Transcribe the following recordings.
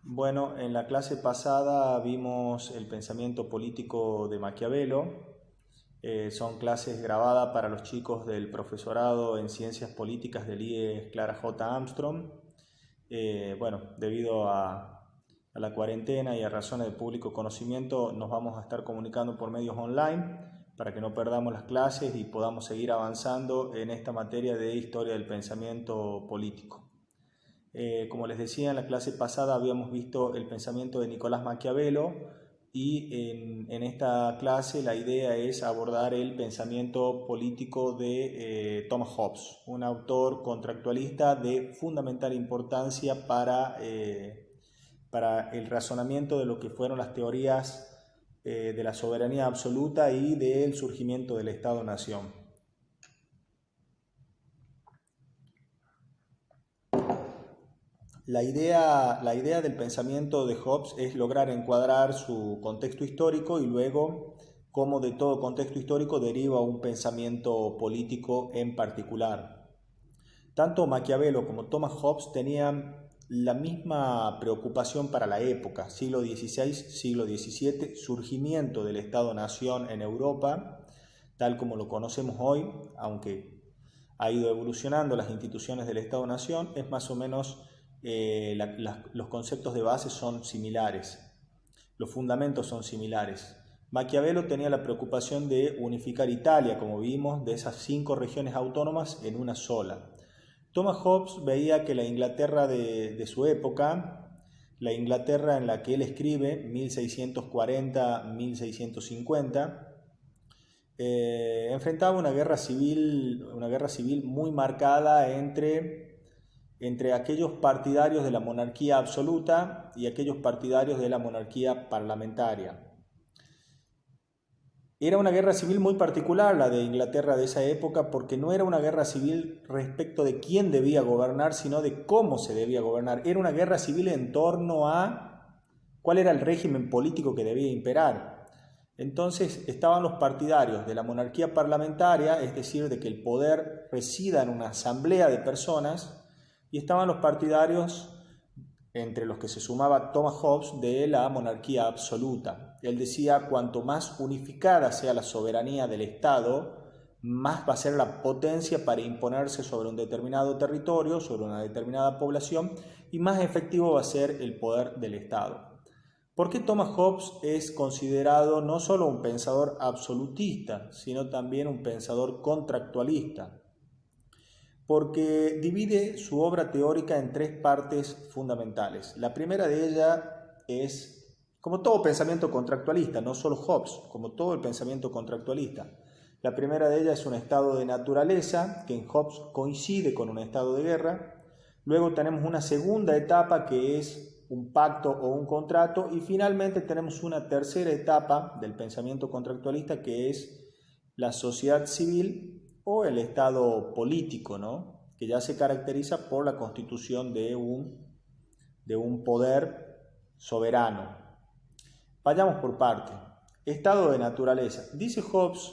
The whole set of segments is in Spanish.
Bueno, en la clase pasada vimos el pensamiento político de Maquiavelo. Son clases grabadas para los chicos del profesorado en Ciencias Políticas del IES Clara J. Armstrong. Debido a la cuarentena y a razones de público conocimiento, nos vamos a estar comunicando por medios online para que no perdamos las clases y podamos seguir avanzando en esta materia de historia del pensamiento político. Como les decía, en la clase pasada habíamos visto el pensamiento de Nicolás Maquiavelo y en esta clase la idea es abordar el pensamiento político de Thomas Hobbes, un autor contractualista de fundamental importancia para el razonamiento de lo que fueron las teorías de la soberanía absoluta y del surgimiento del Estado-Nación. La idea del pensamiento de Hobbes es lograr encuadrar su contexto histórico y luego cómo de todo contexto histórico deriva un pensamiento político en particular. Tanto Maquiavelo como Thomas Hobbes tenían la misma preocupación para la época, siglo XVI, siglo XVII, surgimiento del Estado-Nación en Europa, tal como lo conocemos hoy, aunque ha ido evolucionando las instituciones del Estado-Nación, es más o menos los conceptos de base son similares, los fundamentos son similares. Maquiavelo tenía la preocupación de unificar Italia, como vimos, de esas 5 regiones autónomas en una sola. Thomas Hobbes veía que la Inglaterra de su época, la Inglaterra en la que él escribe, 1640-1650, enfrentaba una guerra civil muy marcada entre aquellos partidarios de la monarquía absoluta y aquellos partidarios de la monarquía parlamentaria. Era una guerra civil muy particular la de Inglaterra de esa época, porque no era una guerra civil respecto de quién debía gobernar, sino de cómo se debía gobernar. Era una guerra civil en torno a cuál era el régimen político que debía imperar. Entonces estaban los partidarios de la monarquía parlamentaria, es decir, de que el poder resida en una asamblea de personas, y estaban los partidarios, entre los que se sumaba Thomas Hobbes, de la monarquía absoluta. Él decía, cuanto más unificada sea la soberanía del Estado, más va a ser la potencia para imponerse sobre un determinado territorio, sobre una determinada población, y más efectivo va a ser el poder del Estado. ¿Por qué Thomas Hobbes es considerado no solo un pensador absolutista, sino también un pensador contractualista? Porque divide su obra teórica en 3 partes fundamentales. La primera de ellas es, como todo pensamiento contractualista, no solo Hobbes, como todo el pensamiento contractualista, la primera de ellas es un estado de naturaleza, que en Hobbes coincide con un estado de guerra. Luego tenemos una segunda etapa que es un pacto o un contrato, y finalmente tenemos una tercera etapa del pensamiento contractualista que es la sociedad civil o el estado político, ¿no? Que ya se caracteriza por la constitución de un poder soberano. Vayamos por parte. Estado de naturaleza. Dice Hobbes,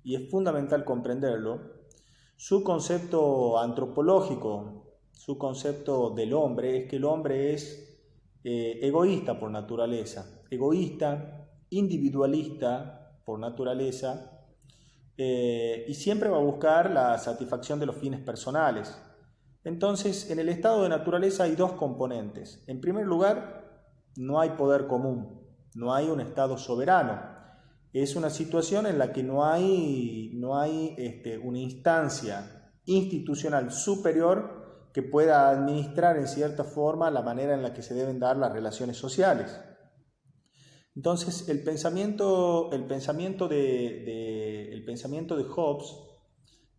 y es fundamental comprenderlo, su concepto antropológico, su concepto del hombre, es que el hombre es egoísta por naturaleza, egoísta, individualista por naturaleza, y siempre va a buscar la satisfacción de los fines personales. Entonces, en el estado de naturaleza hay 2 componentes. En primer lugar, no hay poder común, no hay un estado soberano. Es una situación en la que no hay una instancia institucional superior que pueda administrar en cierta forma la manera en la que se deben dar las relaciones sociales. Entonces, el pensamiento de Hobbes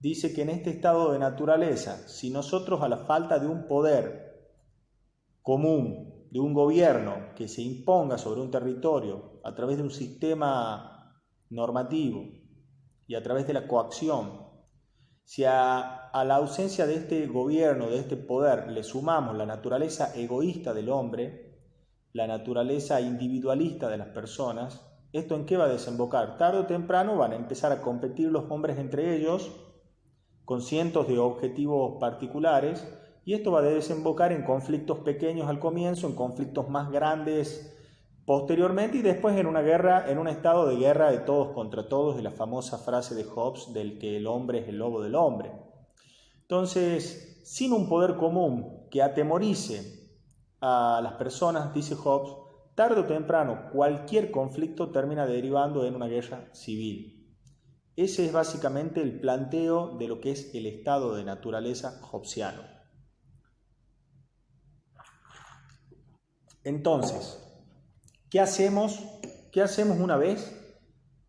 dice que en este estado de naturaleza, si nosotros, a la falta de un poder común, de un gobierno que se imponga sobre un territorio a través de un sistema normativo y a través de la coacción, si a la ausencia de este gobierno, de este poder, le sumamos la naturaleza egoísta del hombre, la naturaleza individualista de las personas, ¿esto en qué va a desembocar? Tarde o temprano van a empezar a competir los hombres entre ellos con cientos de objetivos particulares, Y esto va a desembocar en conflictos pequeños al comienzo, en conflictos más grandes posteriormente y después en una guerra, en un estado de guerra de todos contra todos, de la famosa frase de Hobbes del que el hombre es el lobo del hombre. Entonces, sin un poder común que atemorice a las personas, dice Hobbes, tarde o temprano cualquier conflicto termina derivando en una guerra civil. Ese es básicamente el planteo de lo que es el estado de naturaleza hobbesiano. Entonces, ¿qué hacemos una vez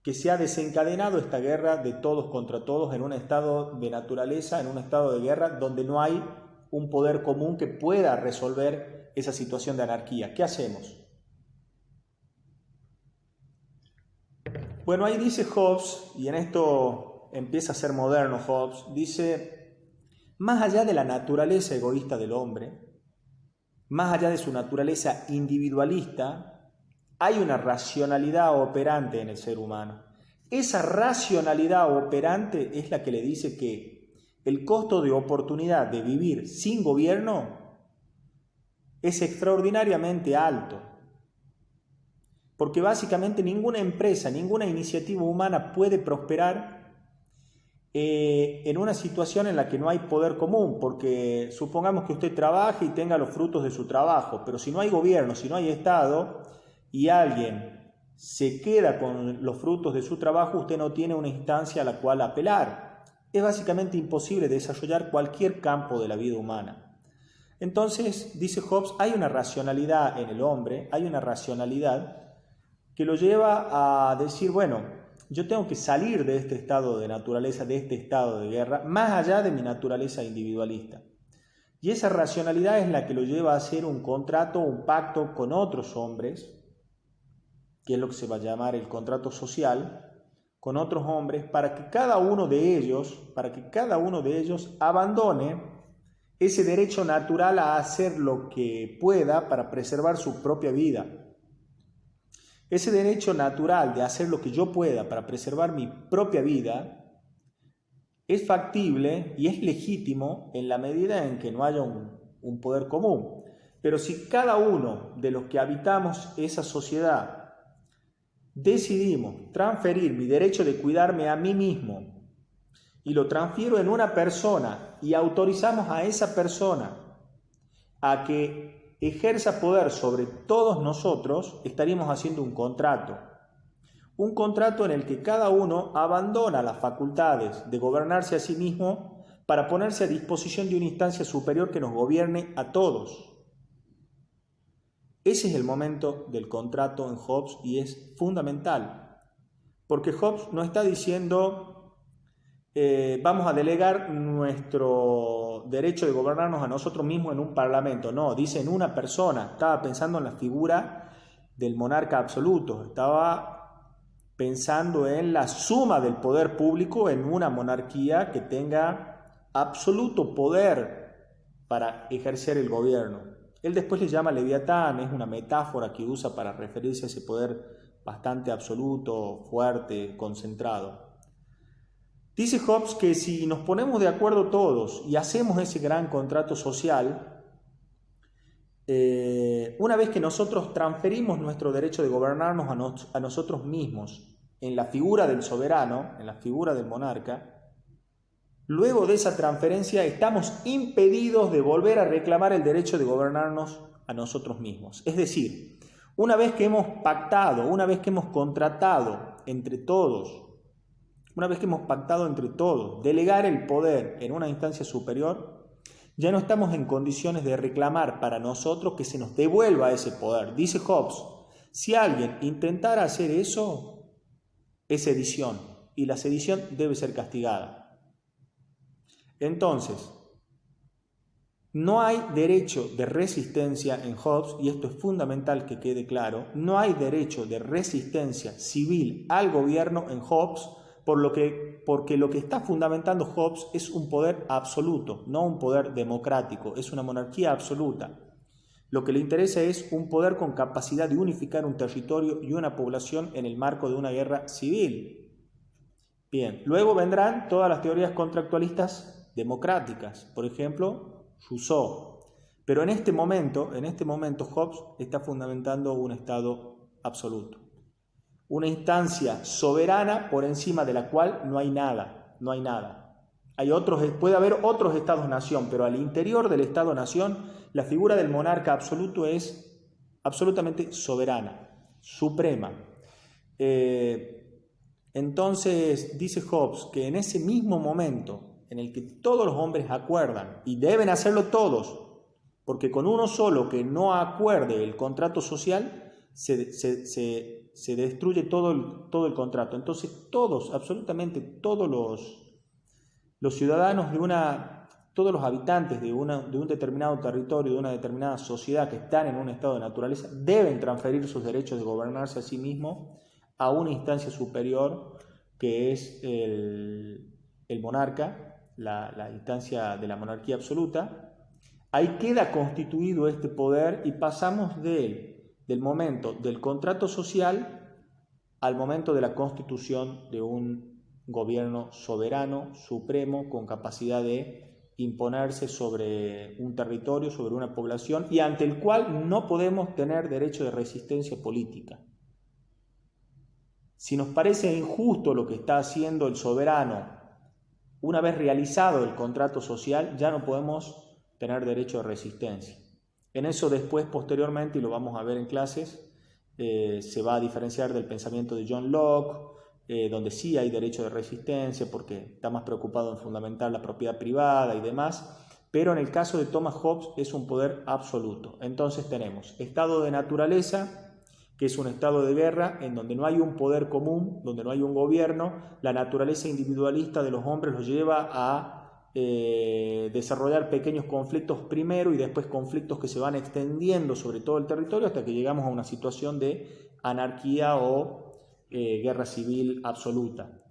que se ha desencadenado esta guerra de todos contra todos en un estado de naturaleza, en un estado de guerra donde no hay un poder común que pueda resolver esa situación de anarquía? ¿Qué hacemos? Bueno, ahí dice Hobbes, y en esto empieza a ser moderno Hobbes, dice, más allá de la naturaleza egoísta del hombre, más allá de su naturaleza individualista, hay una racionalidad operante en el ser humano. Esa racionalidad operante es la que le dice que el costo de oportunidad de vivir sin gobierno es extraordinariamente alto. Porque básicamente ninguna empresa, ninguna iniciativa humana puede prosperar en una situación en la que no hay poder común, porque supongamos que usted trabaje y tenga los frutos de su trabajo, pero si no hay gobierno, si no hay Estado y alguien se queda con los frutos de su trabajo, usted no tiene una instancia a la cual apelar. Es básicamente imposible desarrollar cualquier campo de la vida humana. Entonces, dice Hobbes, hay una racionalidad en el hombre, hay una racionalidad que lo lleva a decir, bueno, yo tengo que salir de este estado de naturaleza, de este estado de guerra, más allá de mi naturaleza individualista. Y esa racionalidad es la que lo lleva a hacer un contrato, un pacto con otros hombres, que es lo que se va a llamar el contrato social, con otros hombres, para que cada uno de ellos abandone ese derecho natural a hacer lo que pueda para preservar su propia vida. Ese derecho natural de hacer lo que yo pueda para preservar mi propia vida es factible y es legítimo en la medida en que no haya un poder común. Pero si cada uno de los que habitamos esa sociedad decidimos transferir mi derecho de cuidarme a mí mismo y lo transfiero en una persona y autorizamos a esa persona a que ejerza poder sobre todos nosotros, estaríamos haciendo un contrato en el que cada uno abandona las facultades de gobernarse a sí mismo para ponerse a disposición de una instancia superior que nos gobierne a todos. Ese es el momento del contrato en Hobbes y es fundamental, porque Hobbes no está diciendo vamos a delegar nuestro derecho de gobernarnos a nosotros mismos en un parlamento. No, dice en una persona. Estaba pensando en la figura del monarca absoluto. Estaba pensando en la suma del poder público en una monarquía que tenga absoluto poder para ejercer el gobierno. Él después le llama Leviatán, es una metáfora que usa para referirse a ese poder bastante absoluto, fuerte, concentrado. Dice Hobbes que si nos ponemos de acuerdo todos y hacemos ese gran contrato social, una vez que nosotros transferimos nuestro derecho de gobernarnos a nosotros mismos en la figura del soberano, en la figura del monarca, luego de esa transferencia estamos impedidos de volver a reclamar el derecho de gobernarnos a nosotros mismos. Es decir, una vez que hemos pactado, una vez que hemos contratado entre todos, delegar el poder en una instancia superior, ya no estamos en condiciones de reclamar para nosotros que se nos devuelva ese poder. Dice Hobbes, si alguien intentara hacer eso, es sedición, y la sedición debe ser castigada. Entonces, no hay derecho de resistencia en Hobbes, y esto es fundamental que quede claro, no hay derecho de resistencia civil al gobierno en Hobbes, porque lo que está fundamentando Hobbes es un poder absoluto, no un poder democrático, es una monarquía absoluta. Lo que le interesa es un poder con capacidad de unificar un territorio y una población en el marco de una guerra civil. Bien, luego vendrán todas las teorías contractualistas democráticas, por ejemplo, Rousseau. Pero en este momento Hobbes está fundamentando un Estado absoluto. Una instancia soberana por encima de la cual no hay nada. Puede haber otros Estados-nación, pero al interior del Estado-nación la figura del monarca absoluto es absolutamente soberana, suprema. Entonces dice Hobbes que en ese mismo momento en el que todos los hombres acuerdan, y deben hacerlo todos, porque con uno solo que no acuerde el contrato social, se destruye todo el contrato. Entonces absolutamente todos los ciudadanos todos los habitantes de un determinado territorio, de una determinada sociedad que están en un estado de naturaleza, deben transferir sus derechos de gobernarse a sí mismos a una instancia superior que es el monarca, la instancia de la monarquía absoluta. Ahí queda constituido este poder y pasamos del momento del contrato social al momento de la constitución de un gobierno soberano, supremo, con capacidad de imponerse sobre un territorio, sobre una población, y ante el cual no podemos tener derecho de resistencia política. Si nos parece injusto lo que está haciendo el soberano, una vez realizado el contrato social, ya no podemos tener derecho de resistencia. En eso después, posteriormente, y lo vamos a ver en clases, se va a diferenciar del pensamiento de John Locke, donde sí hay derecho de resistencia porque está más preocupado en fundamentar la propiedad privada y demás, pero en el caso de Thomas Hobbes es un poder absoluto. Entonces tenemos estado de naturaleza, que es un estado de guerra en donde no hay un poder común, donde no hay un gobierno, la naturaleza individualista de los hombres los lleva a desarrollar pequeños conflictos primero y después conflictos que se van extendiendo sobre todo el territorio hasta que llegamos a una situación de anarquía o guerra civil absoluta.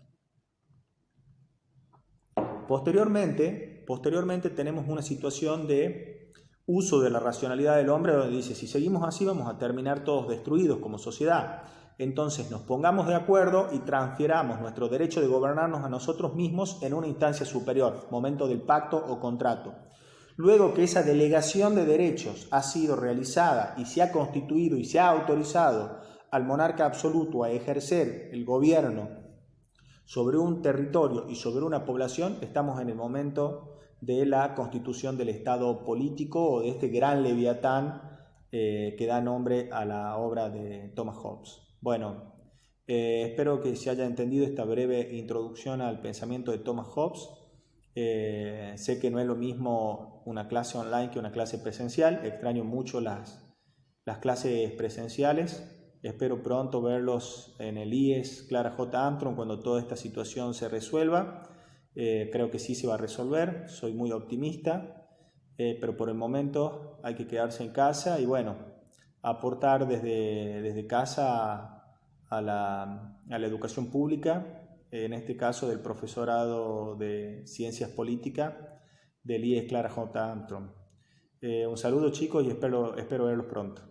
Posteriormente tenemos una situación de uso de la racionalidad del hombre donde dice, si seguimos así vamos a terminar todos destruidos como sociedad. Entonces nos pongamos de acuerdo y transfiramos nuestro derecho de gobernarnos a nosotros mismos en una instancia superior, momento del pacto o contrato. Luego que esa delegación de derechos ha sido realizada y se ha constituido y se ha autorizado al monarca absoluto a ejercer el gobierno sobre un territorio y sobre una población, estamos en el momento de la constitución del Estado político o de este gran leviatán que da nombre a la obra de Thomas Hobbes. Bueno, espero que se haya entendido esta breve introducción al pensamiento de Thomas Hobbes. Sé que no es lo mismo una clase online que una clase presencial. Extraño mucho las clases presenciales. Espero pronto verlos en el IES Clara J. Armstrong cuando toda esta situación se resuelva. Creo que sí se va a resolver. Soy muy optimista. Pero por el momento hay que quedarse en casa y bueno, aportar desde casa a la educación pública, en este caso del profesorado de Ciencias Políticas del IES Clara J. Armstrong. Un saludo chicos y espero verlos pronto.